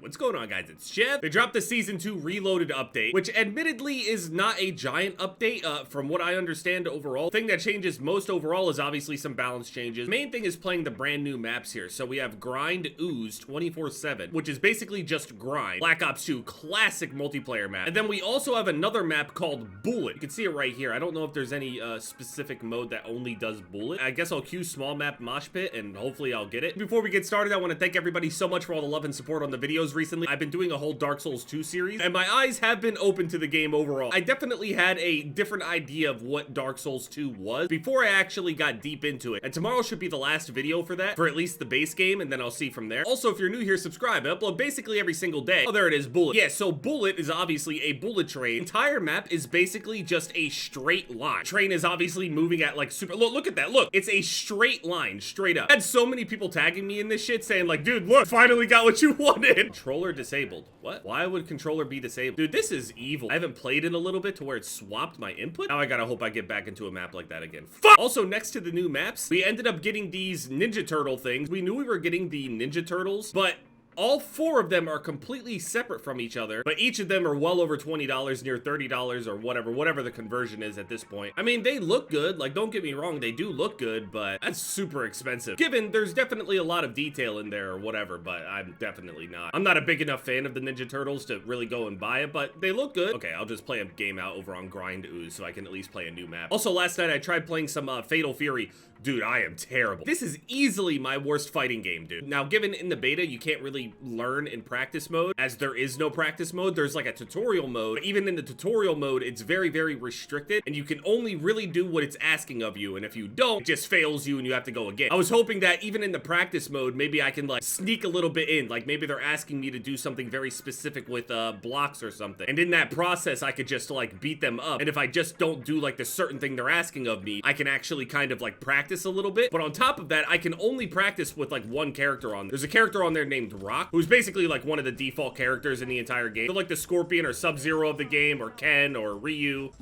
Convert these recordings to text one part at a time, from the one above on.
What's going on, guys? It's Jeff. They dropped the Season 2 Reloaded update, which admittedly is not a giant update from what I understand overall. The thing that changes most overall is obviously some balance changes. Main thing is playing the brand new maps here. So we have Grind Ooze 24/7, which is basically just grind. Black Ops 2 classic multiplayer map. And then we also have another map called Bullet. You can see it right here. I don't know if there's any specific mode that only does Bullet. I guess I'll queue small map mosh pit and hopefully I'll get it. Before we get started, I want to thank everybody so much for all the love and support on the videos recently. I've been doing a whole Dark Souls 2 series and my eyes have been open to the game overall. I definitely had a different idea of what Dark Souls 2 was before I actually got deep into it. And tomorrow should be the last video for that, for at least the base game, and then I'll see from there. Also, if you're new here, subscribe. I upload basically every single day. Oh, there it is, Bullet. Yeah, so Bullet is obviously a bullet train. The entire map is basically just a straight line. Train is obviously moving at like super, look at that, look. It's a straight line, straight up. I had so many people tagging me in this shit saying like, dude, look, finally got what you wanted. Controller disabled. What? Why would controller be disabled? Dude, this is evil. I haven't played it a little bit to where it swapped my input. Now I gotta hope I get back into a map like that again. Fuck! Also, next to the new maps, we ended up getting these Ninja Turtle things. We knew we were getting the Ninja Turtles, but all four of them are completely separate from each other, but each of them are well over $20, near $30 or whatever the conversion is at this point. I mean, they look good, like don't get me wrong, they do look good, but that's super expensive. Given there's definitely a lot of detail in there or whatever, but I'm definitely not. I'm not a big enough fan of the Ninja Turtles to really go and buy it, but they look good. Okay, I'll just play a game out over on Grind Ooze so I can at least play a new map. Also, last night I tried playing some Fatal Fury. Dude, I am terrible. This is easily my worst fighting game, dude. Now, given in the beta, you can't really learn in practice mode, as there is no practice mode. There's like a tutorial mode, but even in the tutorial mode, it's very, very restricted, and you can only really do what it's asking of you, and if you don't, it just fails you and you have to go again. I was hoping that even in the practice mode, maybe I can like sneak a little bit in, like maybe they're asking me to do something very specific with blocks or something, and in that process, I could just like beat them up, and if I just don't do like the certain thing they're asking of me, I can actually kind of like practice a little bit. But on top of that, I can only practice with like one character on there. There's a character on there named Rock, who's basically like one of the default characters in the entire game. So like the Scorpion or Sub-Zero of the game, or Ken or Ryu.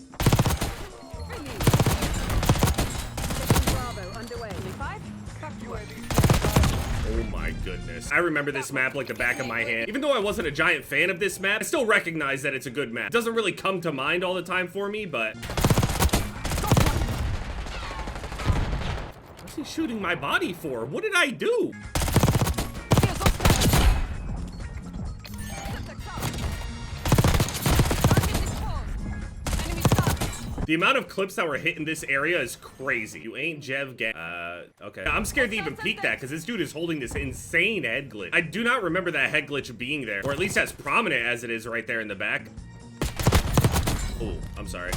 Oh my goodness. I remember this map like the back of my hand. Even though I wasn't a giant fan of this map, I still recognize that it's a good map. It doesn't really come to mind all the time for me, but what's he shooting my body for? What did I do? The amount of clips that were hit in this area is crazy. You ain't Jev Gang. Okay. I'm scared to even peek that because this dude is holding this insane head glitch. I do not remember that head glitch being there, or at least as prominent as it is right there in the back. Oh, I'm sorry.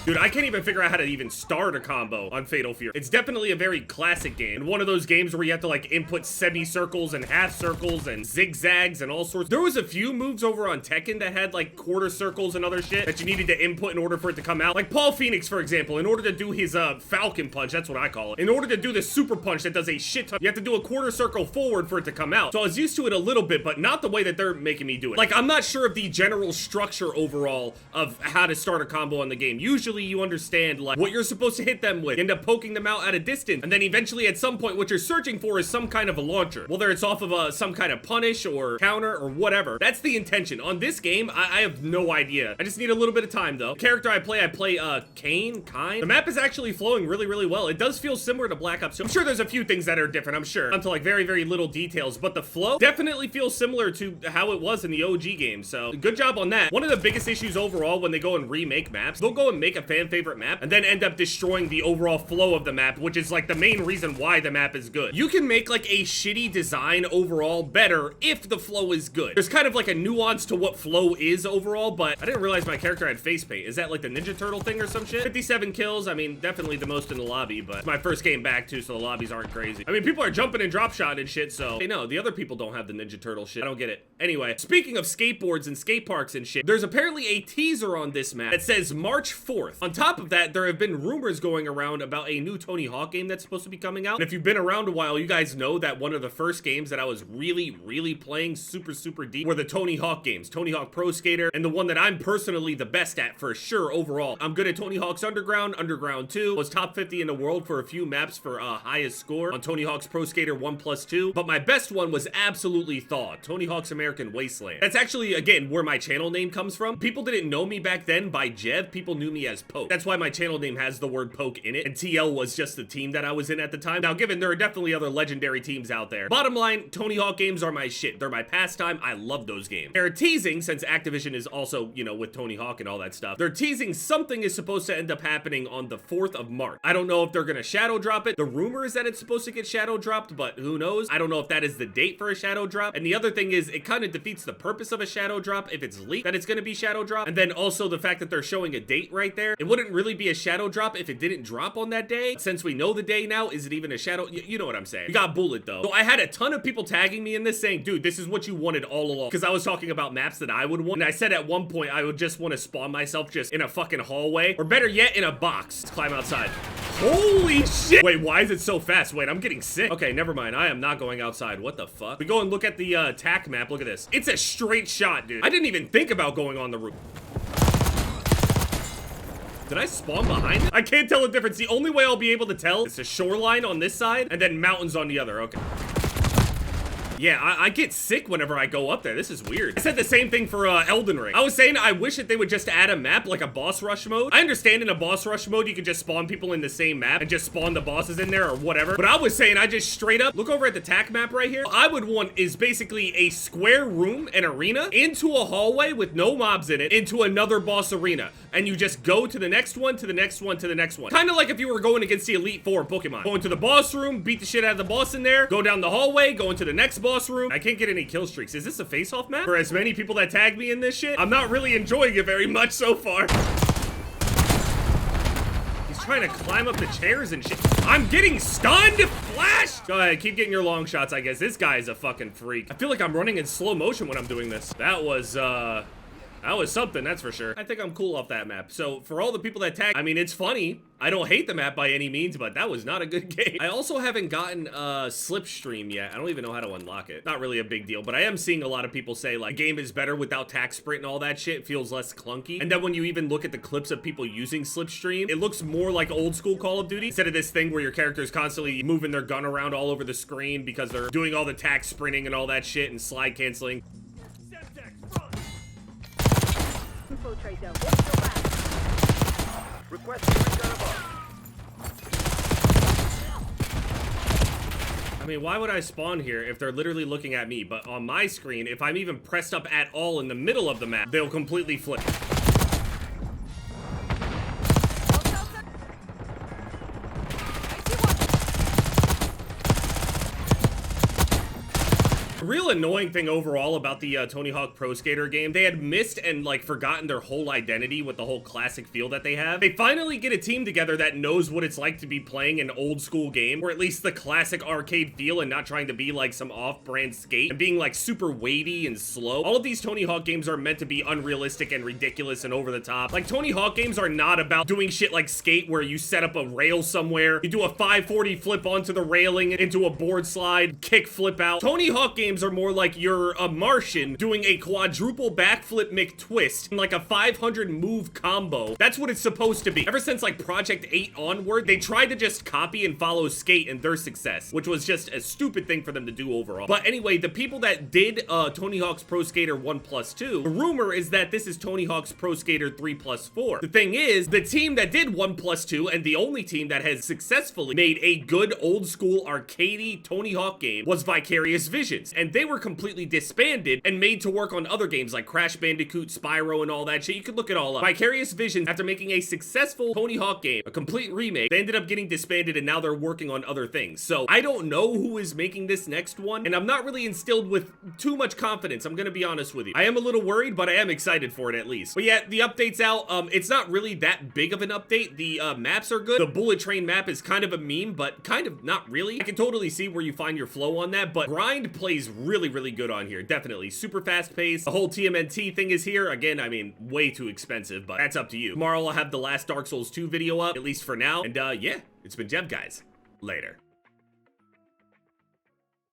Dude, I can't even figure out how to even start a combo on Fatal Fury. It's definitely a very classic game. One of those games where you have to like input semicircles and half circles and zigzags and all sorts. There was a few moves over on Tekken that had like quarter circles and other shit that you needed to input in order for it to come out. Like Paul Phoenix, for example, in order to do his Falcon Punch, that's what I call it. In order to do the super punch that does a shit ton, you have to do a quarter circle forward for it to come out. So I was used to it a little bit, but not the way that they're making me do it. Like, I'm not sure of the general structure overall of how to start a combo in the game. Usually you understand like what you're supposed to hit them with, end up poking them out at a distance, and then eventually at some point what you're searching for is some kind of a launcher, whether it's off of some kind of punish or counter or whatever. That's the intention. On this game, I have no idea. I just need a little bit of time though. The character I play Kane. The map is actually flowing really, really well. It does feel similar to Black Ops 2. I'm sure there's a few things that are different, I'm sure, onto like very, very little details, but the flow definitely feels similar to how it was in the OG game, so good job on that. One of the biggest issues overall when they go and remake maps, they'll go and make a fan favorite map and then end up destroying the overall flow of the map, which is like the main reason why the map is good. You can make like a shitty design overall better if the flow is good. There's kind of like a nuance to what flow is overall, but I didn't realize my character had face paint. Is that like the Ninja Turtle thing or some shit? 57 kills, I mean, definitely the most in the lobby, but it's my first game back too, so the lobbies aren't crazy. I mean, people are jumping and drop shot and shit, so hey, no, the other people don't have the Ninja Turtle shit. I don't get it. Anyway, speaking of skateboards and skate parks and shit, there's apparently a teaser on this map that says March 4th. On top of that, there have been rumors going around about a new Tony Hawk game that's supposed to be coming out. And if you've been around a while, you guys know that one of the first games that I was really playing super deep were the Tony Hawk games, Tony Hawk Pro Skater, and the one that I'm personally the best at for sure overall. I'm good at Tony Hawk's Underground, Underground 2, was top 50 in the world for a few maps for highest score on Tony Hawk's Pro Skater 1+2, but my best one was absolutely Thaw, Tony Hawk's American Wasteland. That's actually, again, where my channel name comes from. People didn't know me back then by Jev, people knew me as Poke. That's why my channel name has the word Poke in it, and TL was just the team that I was in at the time. Now, given there are definitely other legendary teams out there, bottom line, Tony Hawk games are my shit. They're my pastime. I love those games. They're teasing, since Activision is also, you know, with Tony Hawk and all that stuff, they're teasing something is supposed to end up happening on the 4th of March. I don't know if they're gonna shadow drop it. The rumor is that it's supposed to get shadow dropped, but who knows? I don't know if that is the date for a shadow drop. And the other thing is, it kind of defeats the purpose of a shadow drop if it's leaked that it's gonna be shadow drop. And then also the fact that they're showing a date right there. It wouldn't really be a shadow drop if it didn't drop on that day. Since we know the day now, is it even a shadow? You know what I'm saying. We got Bullet though. So I had a ton of people tagging me in this saying, dude, this is what you wanted all along. Because I was talking about maps that I would want. And I said at one point, I would just want to spawn myself just in a fucking hallway. Or better yet, in a box. Let's climb outside. Holy shit. Wait, why is it so fast? Wait, I'm getting sick. Okay, never mind. I am not going outside. What the fuck? We go and look at the attack map. Look at this. It's a straight shot, dude. I didn't even think about going on the roof. Did I spawn behind it? I can't tell the difference. The only way I'll be able to tell is the shoreline on this side and then mountains on the other. Okay. Yeah, I get sick whenever I go up there. This is weird. I said the same thing for Elden Ring. I was saying I wish that they would just add a map like a boss rush mode. I understand in a boss rush mode, you can just spawn people in the same map and just spawn the bosses in there or whatever. But I was saying I just straight up, look over at the tack map right here. What I would want is basically a square room, an arena, into a hallway with no mobs in it, into another boss arena. And you just go to the next one, to the next one, to the next one. Kind of like if you were going against the Elite Four Pokemon. Go into the boss room, beat the shit out of the boss in there, go down the hallway, go into the next boss room. I can't get any kill streaks. Is this a face-off map? For as many people that tag me in this shit, I'm not really enjoying it very much so far. He's trying to climb up the chairs and shit. I'm getting stunned! Flash! Go ahead, keep getting your long shots, I guess. This guy is a fucking freak. I feel like I'm running in slow motion when I'm doing this. That was something, that's for sure. I think I'm cool off that map. So for all the people that tag, I mean, it's funny. I don't hate the map by any means, but that was not a good game. I also haven't gotten Slipstream yet. I don't even know how to unlock it. Not really a big deal, but I am seeing a lot of people say like, game is better without tack sprint and all that shit. It feels less clunky. And then when you even look at the clips of people using Slipstream, it looks more like old school Call of Duty. Instead of this thing where your character is constantly moving their gun around all over the screen because they're doing all the tack sprinting and all that shit and slide canceling. Infiltrate them. Watch your back. Request recon above. I mean, why would I spawn here if they're literally looking at me? But on my screen, if I'm even pressed up at all in the middle of the map, they'll completely flip. Real annoying thing overall about the Tony Hawk Pro Skater game, they had missed and like forgotten their whole identity with the whole classic feel that they have. They finally get a team together that knows what it's like to be playing an old school game, or at least the classic arcade feel, and not trying to be like some off-brand skate and being like super weighty and slow. All of these Tony Hawk games are meant to be unrealistic and ridiculous and over the top. Like Tony Hawk games are not about doing shit like Skate where you set up a rail somewhere, you do a 540 flip onto the railing into a board slide, kick flip out. Tony Hawk games are more like you're a Martian doing a quadruple backflip McTwist and like a 500 move combo. That's what it's supposed to be. Ever since like Project 8 onward, they tried to just copy and follow Skate and their success, which was just a stupid thing for them to do overall. But anyway, the people that did Tony Hawk's Pro Skater 1+2, the rumor is that this is Tony Hawk's Pro Skater 3+4. The thing is, the team that did 1+2 and the only team that has successfully made a good old school arcadey Tony Hawk game was Vicarious Visions, and they were completely disbanded and made to work on other games like Crash Bandicoot, Spyro, and all that shit. You could look it all up. Vicarious Visions, after making a successful Tony Hawk game, a complete remake, they ended up getting disbanded and now they're working on other things. So I don't know who is making this next one, and I'm not really instilled with too much confidence. I'm gonna be honest with you. I am a little worried, but I am excited for it at least. But yeah, the update's out. It's not really that big of an update. The maps are good. The bullet train map is kind of a meme, but kind of not really. I can totally see where you find your flow on that, but grind plays is really, really good on here. Definitely super fast paced. The whole TMNT thing is here. Again, I mean, way too expensive, but that's up to you. Tomorrow I'll have the last Dark Souls 2 video up, at least for now. And yeah, it's been Jeff, guys. Later.